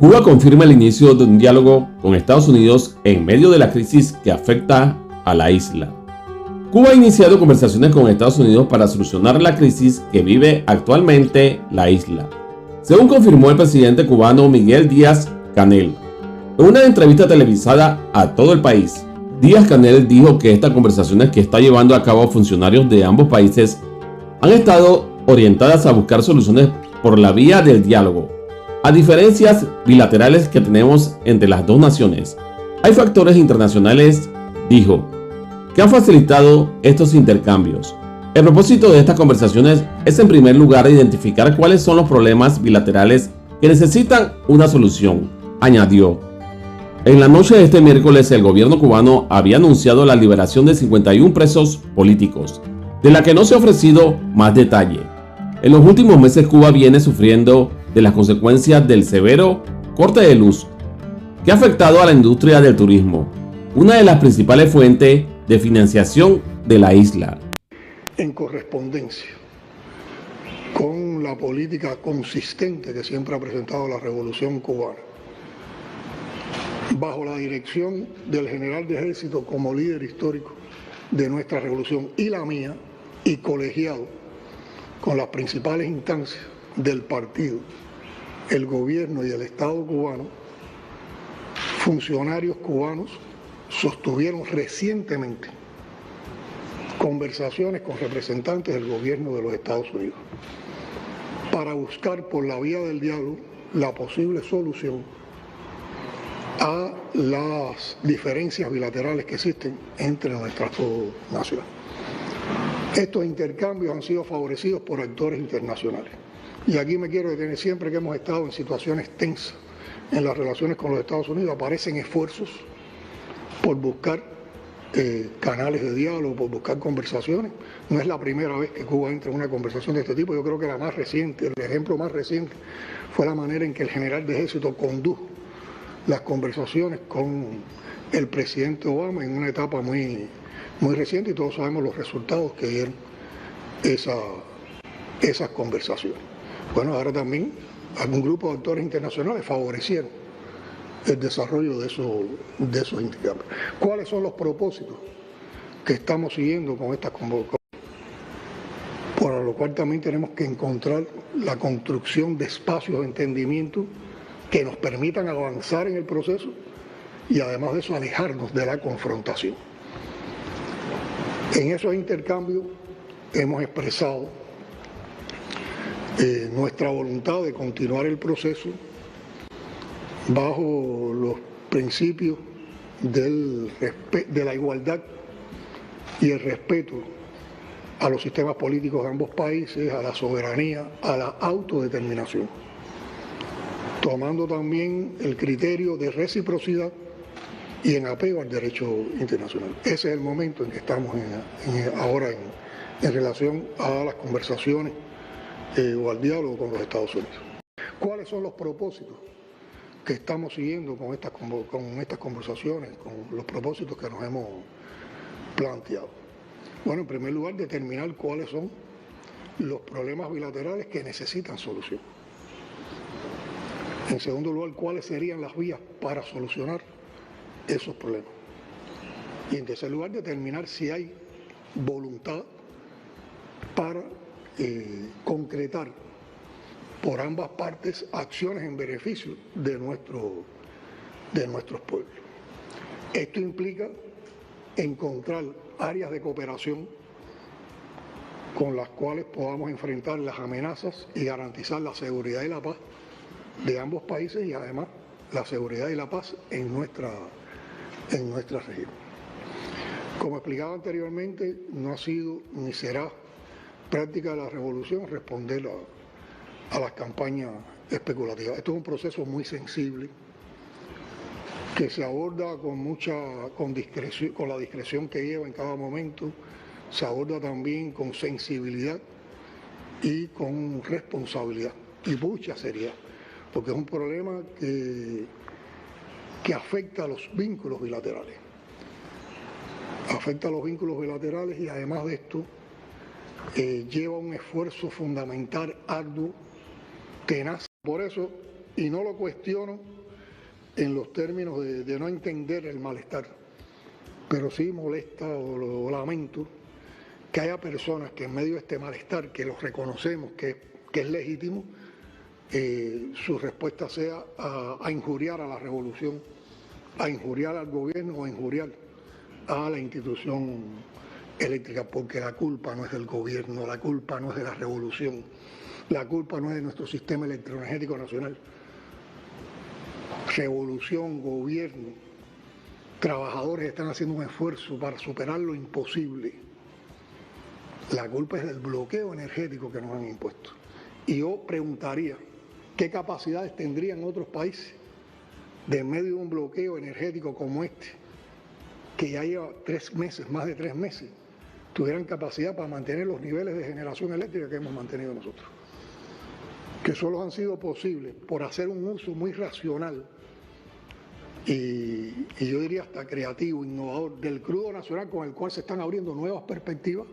Cuba confirma el inicio de un diálogo con Estados Unidos en medio de la crisis que afecta a la isla. Cuba ha iniciado conversaciones con Estados Unidos para solucionar la crisis que vive actualmente la isla, según confirmó el presidente cubano Miguel Díaz-Canel. En una entrevista televisada a todo el país, Díaz-Canel dijo que estas conversaciones que está llevando a cabo funcionarios de ambos países han estado orientadas a buscar soluciones por la vía del diálogo a diferencias bilaterales que tenemos entre las dos naciones. Hay factores internacionales, dijo, que han facilitado estos intercambios. El propósito de estas conversaciones es en primer lugar identificar cuáles son los problemas bilaterales que necesitan una solución, añadió. En la noche de este miércoles el gobierno cubano había anunciado la liberación de 51 presos políticos, de la que no se ha ofrecido más detalle. En los últimos meses Cuba viene sufriendo de las consecuencias del severo corte de luz que ha afectado a la industria del turismo, una de las principales fuentes de financiación de la isla. En correspondencia con la política consistente que siempre ha presentado la Revolución Cubana, bajo la dirección del general de ejército como líder histórico de nuestra revolución y la mía, y colegiado con las principales instancias del partido, el gobierno y el Estado cubano, funcionarios cubanos sostuvieron recientemente conversaciones con representantes del gobierno de los Estados Unidos para buscar por la vía del diálogo la posible solución a las diferencias bilaterales que existen entre nuestras dos naciones. Estos intercambios han sido favorecidos por actores internacionales. Y aquí me quiero detener. Siempre que hemos estado en situaciones tensas en las relaciones con los Estados Unidos, aparecen esfuerzos por buscar canales de diálogo, por buscar conversaciones. No es la primera vez que Cuba entra en una conversación de este tipo. Yo creo que la más reciente, el ejemplo más reciente, fue la manera en que el general de ejército condujo las conversaciones con el presidente Obama en una etapa muy reciente, y todos sabemos los resultados que dieron esas conversaciones. Bueno, ahora también algún grupo de actores internacionales favorecieron el desarrollo de esos intercambios. ¿Cuáles son los propósitos que estamos siguiendo con estas convocatorias? Por lo cual también tenemos que encontrar la construcción de espacios de entendimiento que nos permitan avanzar en el proceso y además de eso alejarnos de la confrontación. En esos intercambios hemos expresado nuestra voluntad de continuar el proceso bajo los principios de la igualdad y el respeto a los sistemas políticos de ambos países, a la soberanía, a la autodeterminación, tomando también el criterio de reciprocidad y en apego al derecho internacional. Ese es el momento en que estamos ahora en relación a las conversaciones o al diálogo con los Estados Unidos. ¿Cuáles son los propósitos que estamos siguiendo con estas conversaciones, con los propósitos que nos hemos planteado? Bueno, en primer lugar, determinar cuáles son los problemas bilaterales que necesitan solución. En segundo lugar, cuáles serían las vías para solucionar esos problemas. Y en tercer lugar, determinar si hay voluntad para concretar por ambas partes acciones en beneficio de nuestros pueblos. Esto implica encontrar áreas de cooperación con las cuales podamos enfrentar las amenazas y garantizar la seguridad y la paz de ambos países y además la seguridad y la paz en nuestra región. Como explicaba anteriormente, no ha sido ni será práctica de la revolución responder a las campañas especulativas. Esto es un proceso muy sensible que se aborda con la discreción que lleva en cada momento, se aborda también con sensibilidad y con responsabilidad y mucha seriedad, porque es un problema que afecta a los vínculos bilaterales. Afecta a los vínculos bilaterales y además de esto lleva un esfuerzo fundamental, arduo, tenaz. Por eso y no lo cuestiono en los términos de no entender el malestar, pero sí molesta o lo lamento que haya personas que en medio de este malestar, que los reconocemos que es legítimo, su respuesta sea a injuriar a la revolución, a injuriar al gobierno o a injuriar a la institución eléctrica, porque la culpa no es del gobierno, la culpa no es de la revolución, la culpa no es de nuestro sistema electroenergético nacional. Revolución, gobierno, trabajadores están haciendo un esfuerzo para superar lo imposible. La culpa es del bloqueo energético que nos han impuesto. Y yo preguntaría, ¿qué capacidades tendrían otros países de en medio de un bloqueo energético como este, que ya lleva 3 meses, más de 3 meses, tuvieran capacidad para mantener los niveles de generación eléctrica que hemos mantenido nosotros? Que solo han sido posibles por hacer un uso muy racional y yo diría hasta creativo, innovador, del crudo nacional, con el cual se están abriendo nuevas perspectivas